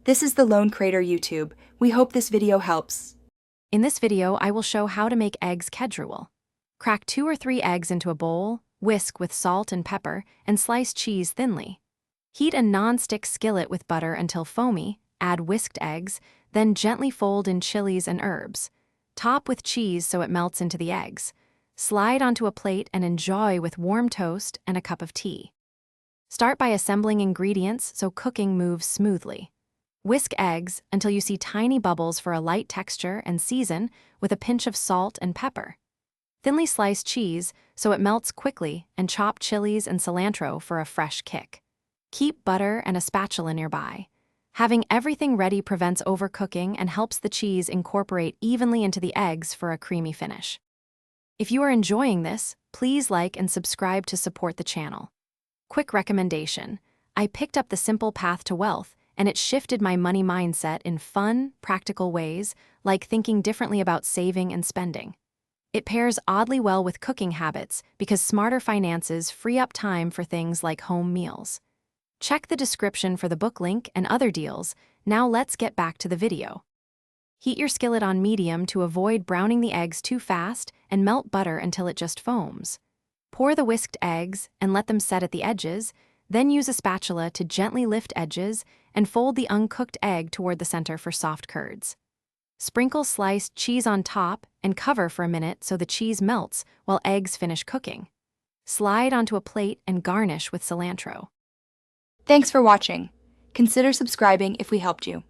This is the Lone Crater YouTube. We hope this video helps. In this video, I will show how to make eggs Kejriwal. Crack 2 or 3 eggs into a bowl, whisk with salt and pepper, and slice cheese thinly. Heat a non-stick skillet with butter until foamy, add whisked eggs, then gently fold in chilies and herbs. Top with cheese so it melts into the eggs. Slide onto a plate and enjoy with warm toast and a cup of tea. Start by assembling ingredients so cooking moves smoothly. Whisk eggs until you see tiny bubbles for a light texture and season with a pinch of salt and pepper. Thinly slice cheese so it melts quickly and chop chilies and cilantro for a fresh kick. Keep butter and a spatula nearby. Having everything ready prevents overcooking and helps the cheese incorporate evenly into the eggs for a creamy finish. If you are enjoying this, please like and subscribe to support the channel. Quick recommendation: I picked up the simple path to wealth, and it shifted my money mindset in fun, practical ways, like thinking differently about saving and spending. It pairs oddly well with cooking habits because smarter finances free up time for things like home meals. Check the description for the book link and other deals. Now let's get back to the video. Heat your skillet on medium to avoid browning the eggs too fast and melt butter until it just foams. Pour the whisked eggs and let them set at the edges, then use a spatula to gently lift edges and fold the uncooked egg toward the center for soft curds. Sprinkle sliced cheese on top and cover for a minute so the cheese melts while eggs finish cooking. Slide onto a plate and garnish with cilantro. Thanks for watching. Consider subscribing if we helped you.